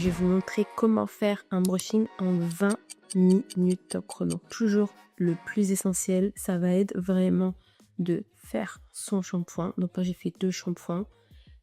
je vais vous montrer comment faire un brushing en 20 minutes top chrono. Toujours le plus essentiel, ça va être vraiment de faire son shampoing. Donc moi j'ai fait 2 shampoings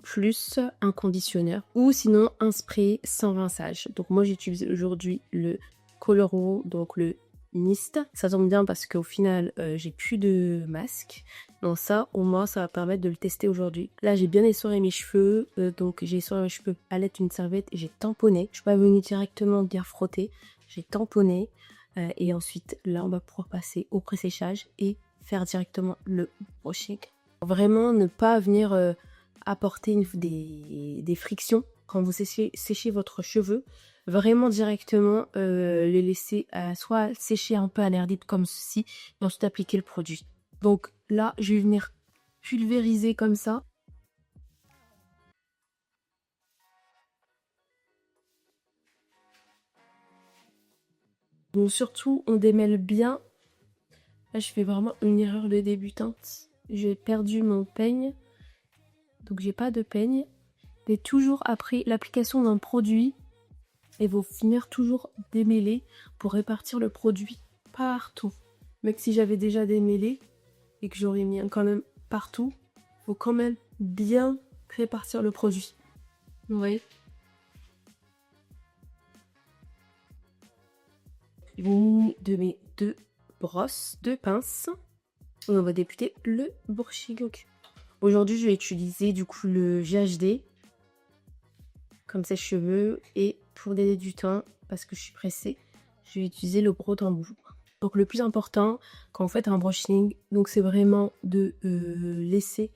plus un conditionneur ou sinon un spray sans rinçage. Donc moi j'utilise aujourd'hui le Coloro, donc le Mist. Ça tombe bien parce qu'au final j'ai plus de masque. Donc ça au moins ça va permettre de le tester aujourd'hui. Là j'ai bien essoré mes cheveux, donc j'ai essoré mes cheveux à l'aide d'une serviette et j'ai tamponné. Je suis pas venue directement bien frotter, j'ai tamponné et ensuite là on va pouvoir passer au pré-séchage et faire directement le brushing. Vraiment ne pas venir apporter des frictions quand vous séchez votre cheveu. Vraiment directement les laisser soit sécher un peu à l'air libre comme ceci et ensuite appliquer le produit. Donc là je vais venir pulvériser comme ça. Donc surtout on démêle bien. Là je fais vraiment une erreur de débutante. J'ai perdu mon peigne. Donc j'ai pas de peigne. Mais toujours après l'application d'un produit, et vous finir toujours démêler pour répartir le produit partout. Mais que si j'avais déjà démêlé et que j'aurais mis quand même partout, faut quand même bien répartir le produit. Vous voyez? De mes 2 brosses, 2 pinces, on va débuter le brushing. Aujourd'hui, je vais utiliser du coup le GHD comme sèche-cheveux et pour gagner du temps, parce que je suis pressée, je vais utiliser le gros tambour. Donc le plus important quand vous faites un brushing, donc c'est vraiment de laisser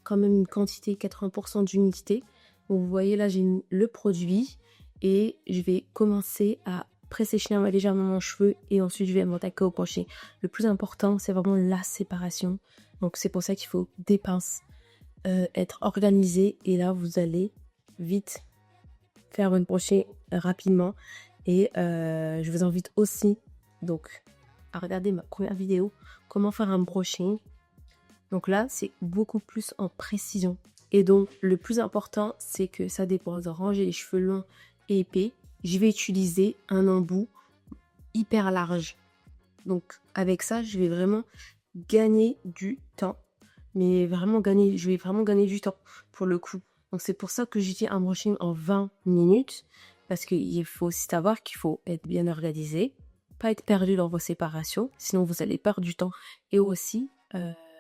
quand même une quantité 80% d'humidité. Donc vous voyez là j'ai le produit et je vais commencer à pré-sécher légèrement mon cheveu et ensuite je vais m'attaquer au brushing. Le plus important c'est vraiment la séparation. Donc c'est pour ça qu'il faut des pinces, être organisé et là vous allez vite faire une brushing rapidement et je vous invite aussi donc à regarder ma première vidéo comment faire un brushing. Donc là c'est beaucoup plus en précision et donc le plus important c'est que ça dépend de ranger les cheveux longs et épais. Je vais utiliser un embout hyper large, donc avec ça je vais vraiment gagner du temps, mais vraiment gagner, je vais vraiment gagner du temps pour le coup. Donc c'est pour ça que j'ai dit un brushing en 20 minutes. Parce qu'il faut aussi savoir qu'il faut être bien organisé, pas être perdu dans vos séparations, sinon vous allez perdre du temps. Et aussi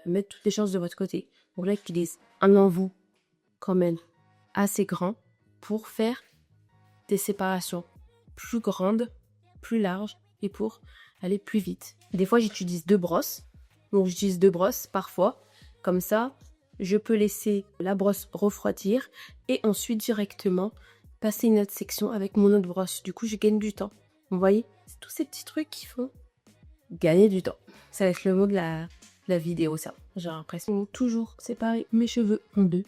mettre toutes les chances de votre côté. Donc là, j'utilise un embout quand même assez grand pour faire des séparations plus grandes, plus larges et pour aller plus vite. Des fois, j'utilise 2 brosses. Donc j'utilise 2 brosses parfois. Comme ça, je peux laisser la brosse refroidir et ensuite directement passer une autre section avec mon autre brosse. Du coup, je gagne du temps. Vous voyez, c'est tous ces petits trucs qui font gagner du temps. Ça va être le mot de la vidéo, ça. J'ai l'impression de toujours séparer mes cheveux en 2.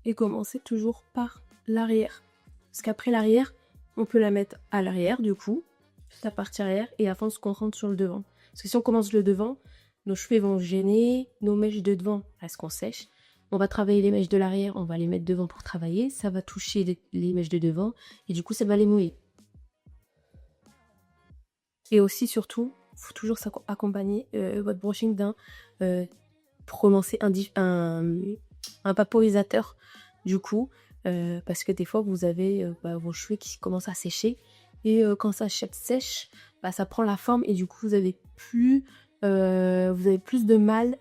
Et commencer toujours par l'arrière. Parce qu'après l'arrière, on peut la mettre à l'arrière du coup, la partie arrière, et avant on se concentre sur le devant. Parce que si on commence le devant, nos cheveux vont gêner, nos mèches de devant, est-ce qu'on sèche? On va travailler les mèches de l'arrière, on va les mettre devant pour travailler, ça va toucher les mèches de devant, et du coup ça va les mouiller. Et aussi surtout, il faut toujours accompagner votre brushing d'un, pour commencer un vaporisateur du coup, parce que des fois vous avez vos cheveux qui commencent à sécher et quand ça sèche, ça prend la forme et du coup vous avez plus de mal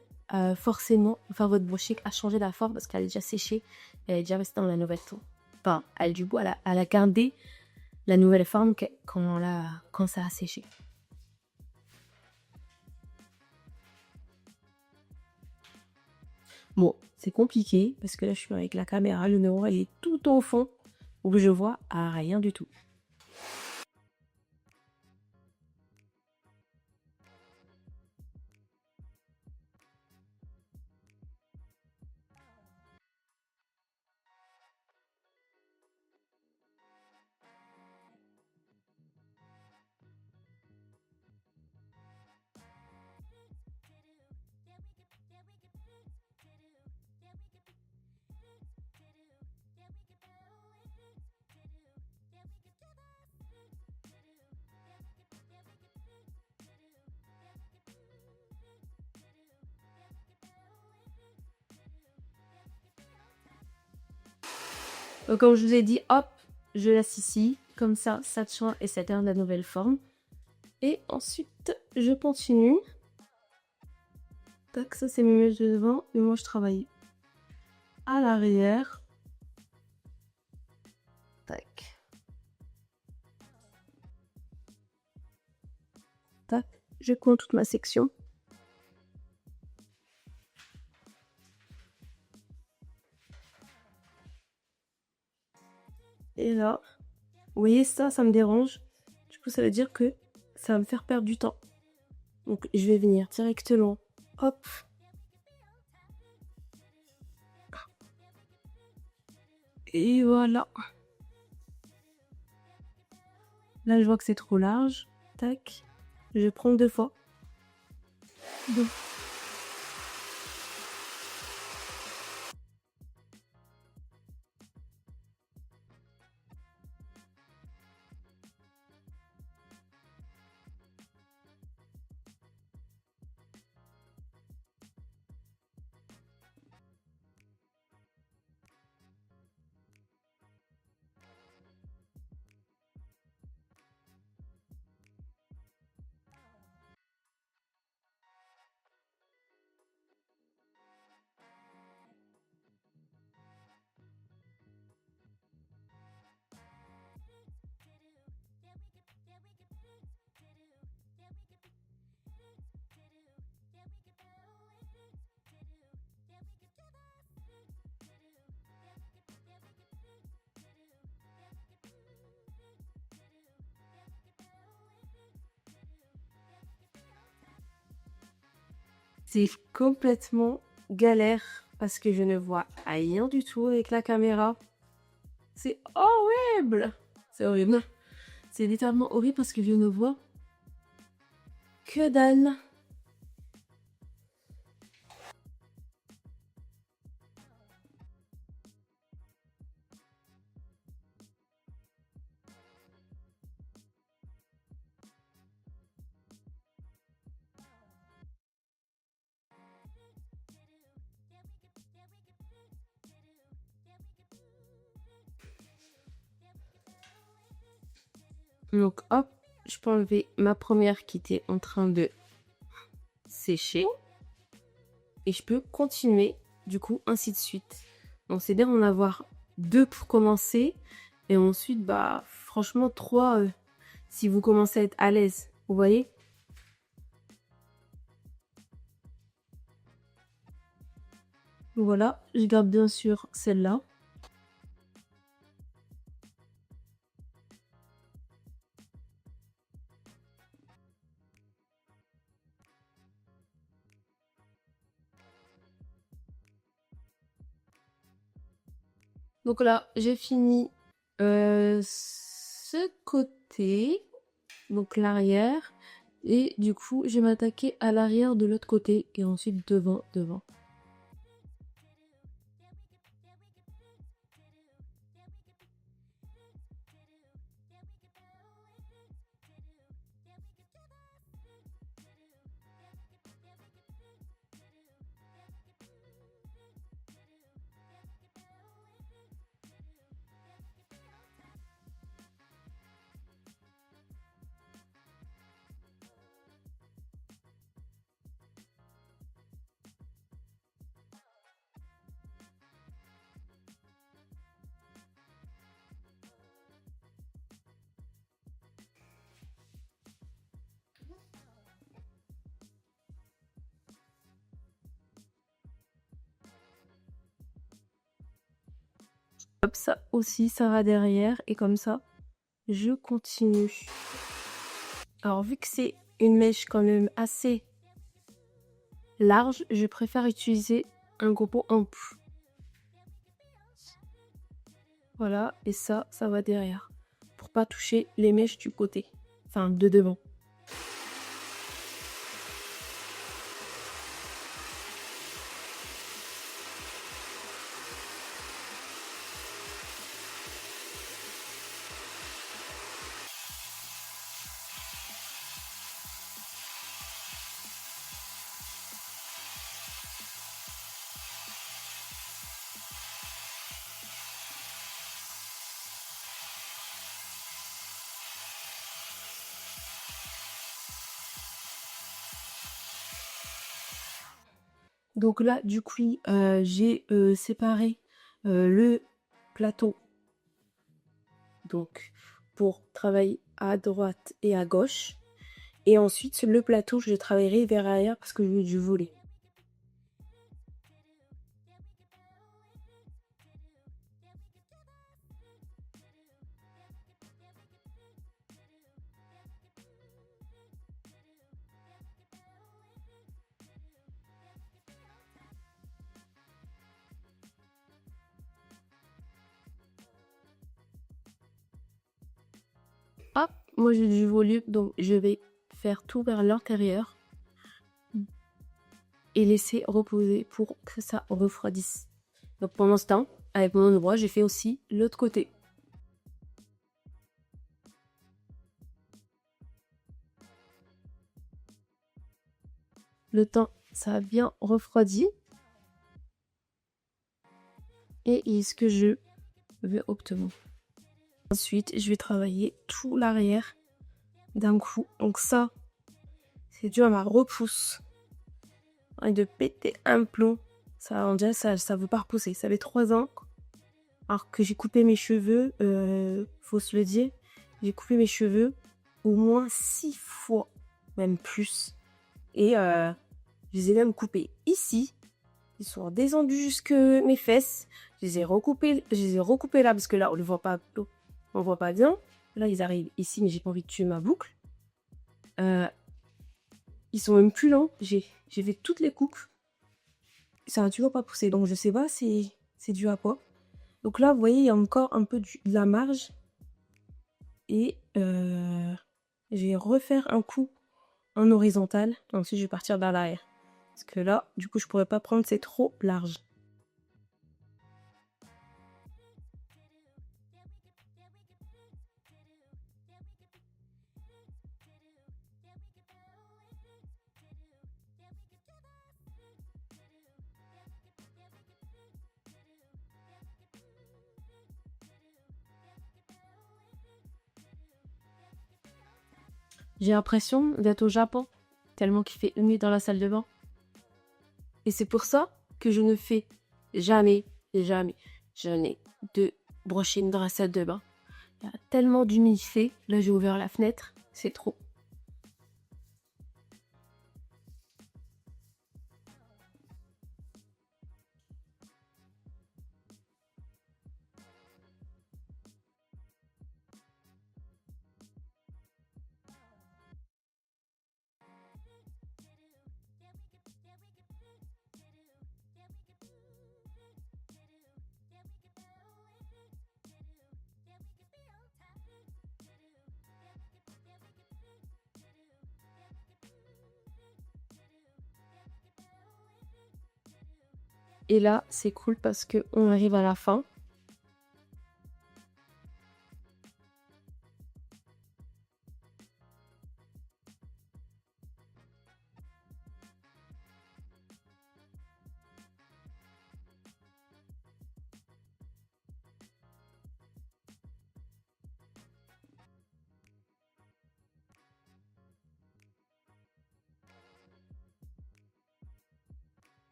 forcément à faire votre brushing, à changer la forme parce qu'elle est déjà séchée, elle est déjà restée dans la nouvelle forme. Enfin, elle a gardé la nouvelle forme quand ça a séché. Bon, c'est compliqué parce que là je suis avec la caméra, le numéro elle est tout au fond où je vois rien du tout. Donc, comme je vous ai dit, hop, je laisse ici. Comme ça tient et ça garde la nouvelle forme. Et ensuite, je continue. Tac, ça c'est mes mèches de devant. Et moi, je travaille à l'arrière. Tac. Tac. Je coins toute ma section. Et là, vous voyez ça me dérange. Du coup, ça veut dire que ça va me faire perdre du temps. Donc, je vais venir directement. Hop. Et voilà. Là, je vois que c'est trop large. Tac. Je prends 2 fois. Donc, c'est complètement galère parce que je ne vois rien du tout avec la caméra. C'est horrible. C'est horrible. C'est littéralement horrible parce que je ne vois que dalle. Donc hop, je peux enlever ma première qui était en train de sécher. Et je peux continuer, du coup, ainsi de suite. Donc c'est bien d'en avoir 2 pour commencer. Et ensuite, bah, franchement, 3 si vous commencez à être à l'aise. Vous voyez? Voilà, je garde bien sûr celle-là. Donc là, j'ai fini ce côté, donc l'arrière. Et du coup, je vais m'attaquer à l'arrière de l'autre côté et ensuite devant. Hop, ça aussi, ça va derrière. Et comme ça, je continue. Alors, vu que c'est une mèche quand même assez large, je préfère utiliser un gros pot en plus. Voilà, et ça va derrière. Pour pas toucher les mèches du côté. Enfin, de devant. Donc là, du coup, j'ai séparé le plateau. Donc, pour travailler à droite et à gauche. Et ensuite, le plateau, je travaillerai vers l'arrière parce que je veux du volet. Hop, moi j'ai du volume, donc je vais faire tout vers l'intérieur et laisser reposer pour que ça refroidisse. Donc pendant ce temps, avec mon endroit, j'ai fait aussi l'autre côté. Le temps, ça a bien refroidi. Et ce que je vais obtenir. Ensuite, je vais travailler tout l'arrière d'un coup. Donc ça, c'est dû à ma repousse. Et de péter un plomb. Ça, on dirait ça veut pas repousser. Ça fait 3 ans. Alors que j'ai coupé mes cheveux, faut se le dire, j'ai coupé mes cheveux au moins 6 fois, même plus. Et je les ai même coupés ici. Ils sont descendus jusque mes fesses. Je les ai recoupés là parce que là on le voit pas, on voit pas bien. Là ils arrivent ici, mais j'ai pas envie de tuer ma boucle. Ils sont même plus longs. J'ai fait toutes les coupes. Ça n'a toujours pas poussé. Donc je sais pas si c'est dû à quoi. Donc là, vous voyez, il y a encore un peu de la marge. Et je vais refaire un coup en horizontal. Ensuite, je vais partir vers l'arrière. Parce que là, du coup, je pourrais pas prendre, c'est trop large. J'ai l'impression d'être au Japon, tellement qu'il fait humide dans la salle de bain. Et c'est pour ça que je ne fais jamais de brushing dans la salle de bain. Il y a tellement d'humidité. Là, j'ai ouvert la fenêtre. C'est trop. Et là, c'est cool parce qu'on arrive à la fin.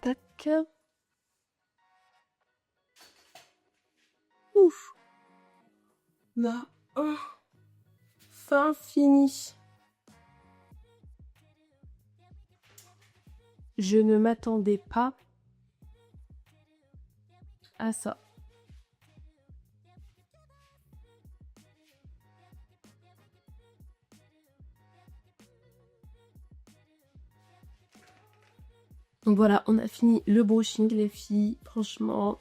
Tac. Ouf. Là, fin fini. Je ne m'attendais pas à ça. Donc voilà, on a fini le brushing, les filles. Franchement,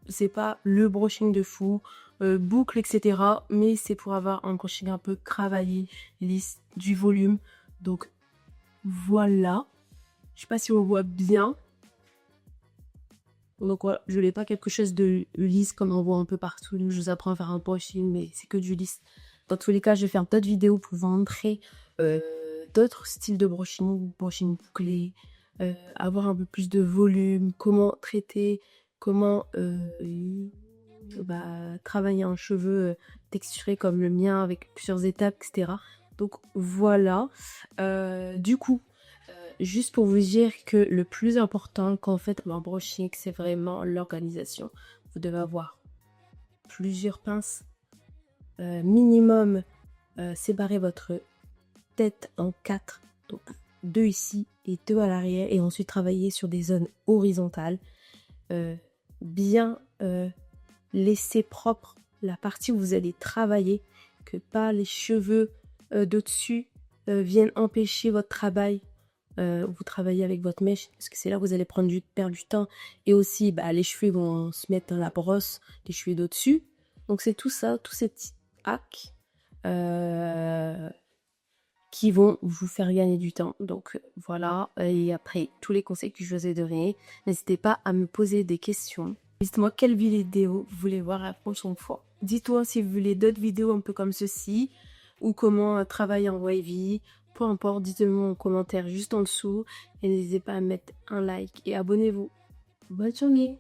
c'est pas le brushing de fou, boucle, etc. Mais c'est pour avoir un brushing un peu travaillé, lisse, du volume. Donc voilà. Je sais pas si on voit bien. Donc voilà, je n'ai pas quelque chose de lisse comme on voit un peu partout. Je vous apprends à faire un brushing, mais c'est que du lisse. Dans tous les cas, je vais faire d'autres vidéos pour vous montrer d'autres styles de brushing, brushing bouclé, avoir un peu plus de volume, comment traiter, comment travailler un cheveu texturé comme le mien avec plusieurs étapes, etc. Donc voilà. Du coup, juste pour vous dire que le plus important quand vous faites un brushing, c'est vraiment l'organisation. Vous devez avoir plusieurs pinces minimum. Séparer votre tête en 4, donc 2 ici et 2 à l'arrière, et ensuite travailler sur des zones horizontales. Bien laisser propre la partie où vous allez travailler, que pas les cheveux de dessus viennent empêcher votre travail. Vous travaillez avec votre mèche, parce que c'est là que vous allez perdre du temps. Et aussi, les cheveux vont se mettre dans la brosse, les cheveux d'au-dessus. Donc c'est tout ça, tous ces petits hacks qui vont vous faire gagner du temps. Donc voilà, et après tous les conseils que je vous ai donnés, n'hésitez pas à me poser des questions. Dites-moi quelle vidéo vous voulez voir la prochaine fois. Dites-moi si vous voulez d'autres vidéos un peu comme ceci, ou comment travailler en wavy. Peu importe, dites-moi en commentaire juste en dessous. Et n'hésitez pas à mettre un like et abonnez-vous. Bonne journée!